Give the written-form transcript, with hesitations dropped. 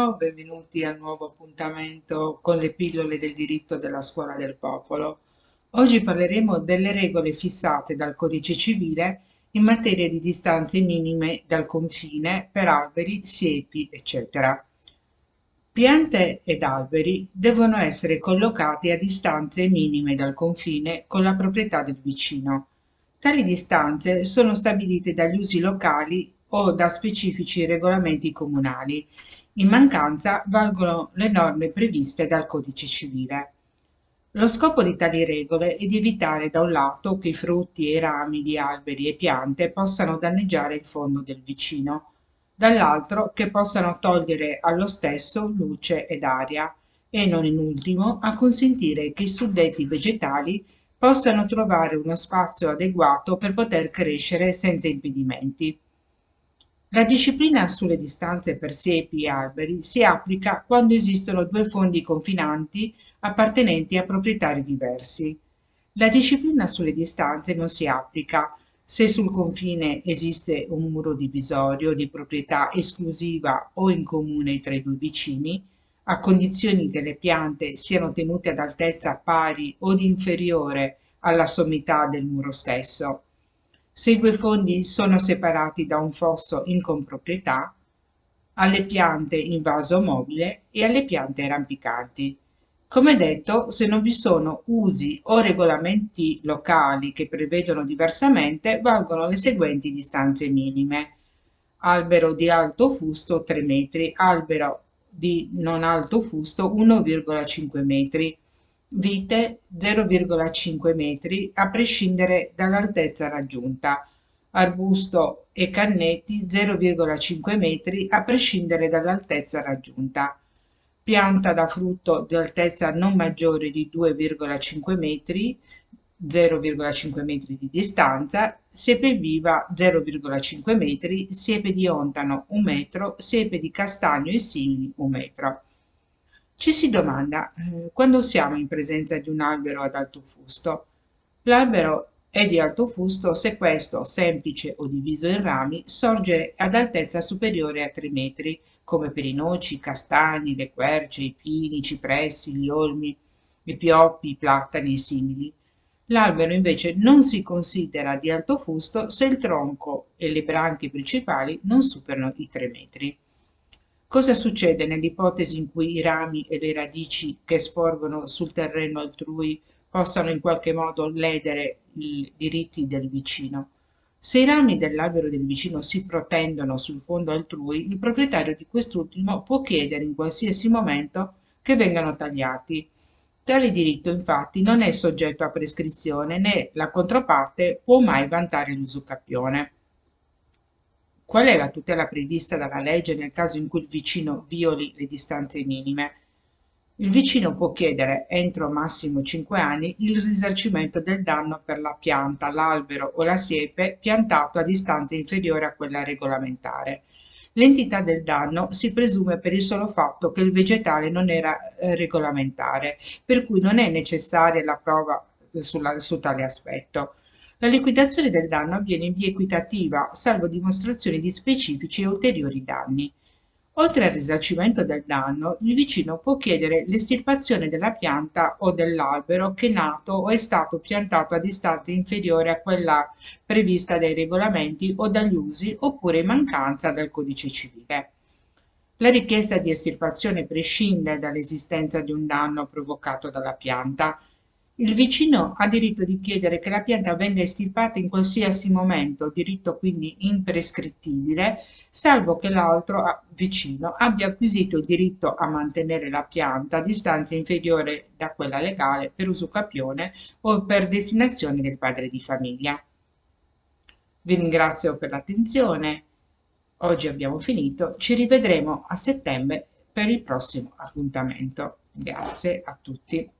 Buongiorno, benvenuti al nuovo appuntamento con le pillole del diritto della Scuola del Popolo. Oggi parleremo delle regole fissate dal Codice Civile in materia di distanze minime dal confine per alberi, siepi, eccetera. Piante ed alberi devono essere collocati a distanze minime dal confine con la proprietà del vicino. Tali distanze sono stabilite dagli usi locali o da specifici regolamenti comunali. In mancanza valgono le norme previste dal Codice Civile. Lo scopo di tali regole è di evitare da un lato che i frutti e i rami di alberi e piante possano danneggiare il fondo del vicino, dall'altro che possano togliere allo stesso luce ed aria e, non in ultimo, a consentire che i suddetti vegetali possano trovare uno spazio adeguato per poter crescere senza impedimenti. La disciplina sulle distanze per siepi e alberi si applica quando esistono due fondi confinanti appartenenti a proprietari diversi. La disciplina sulle distanze non si applica se sul confine esiste un muro divisorio di proprietà esclusiva o in comune tra i due vicini, a condizioni che le piante siano tenute ad altezza pari o inferiore alla sommità del muro stesso. Se i due fondi sono separati da un fosso in comproprietà, alle piante in vaso mobile e alle piante rampicanti. Come detto, se non vi sono usi o regolamenti locali che prevedono diversamente, valgono le seguenti distanze minime. Albero di alto fusto 3 metri, albero di non alto fusto 1,5 metri, vite 0,5 metri a prescindere dall'altezza raggiunta, arbusto e cannetti 0,5 metri a prescindere dall'altezza raggiunta, pianta da frutto di altezza non maggiore di 2,5 metri, 0,5 metri di distanza, siepe viva 0,5 metri, siepe di ontano 1 metro, siepe di castagno e simili 1 metro. Ci si domanda, quando siamo in presenza di un albero ad alto fusto? L'albero è di alto fusto se questo, semplice o diviso in rami, sorge ad altezza superiore a 3 metri, come per i noci, i castagni, le querce, i pini, i cipressi, gli olmi, i pioppi, i platani e simili. L'albero invece non si considera di alto fusto se il tronco e le branchie principali non superano i 3 metri. Cosa succede nell'ipotesi in cui i rami e le radici che sporgono sul terreno altrui possano in qualche modo ledere i diritti del vicino? Se i rami dell'albero del vicino si protendono sul fondo altrui, il proprietario di quest'ultimo può chiedere in qualsiasi momento che vengano tagliati. Tale diritto infatti non è soggetto a prescrizione né la controparte può mai vantare l'usucapione. Qual è la tutela prevista dalla legge nel caso in cui il vicino violi le distanze minime? Il vicino può chiedere, entro massimo 5 anni, il risarcimento del danno per la pianta, l'albero o la siepe piantato a distanza inferiore a quella regolamentare. L'entità del danno si presume per il solo fatto che il vegetale non era regolamentare, per cui non è necessaria la prova su tale aspetto. La liquidazione del danno avviene in via equitativa, salvo dimostrazioni di specifici e ulteriori danni. Oltre al risarcimento del danno, il vicino può chiedere l'estirpazione della pianta o dell'albero che è nato o è stato piantato a distanza inferiore a quella prevista dai regolamenti o dagli usi oppure in mancanza dal codice civile. La richiesta di estirpazione prescinde dall'esistenza di un danno provocato dalla pianta. Il vicino ha diritto di chiedere che la pianta venga estirpata in qualsiasi momento, diritto quindi imprescrittibile, salvo che l'altro vicino abbia acquisito il diritto a mantenere la pianta a distanza inferiore da quella legale per usucapione o per destinazione del padre di famiglia. Vi ringrazio per l'attenzione. Oggi abbiamo finito, ci rivedremo a settembre per il prossimo appuntamento. Grazie a tutti.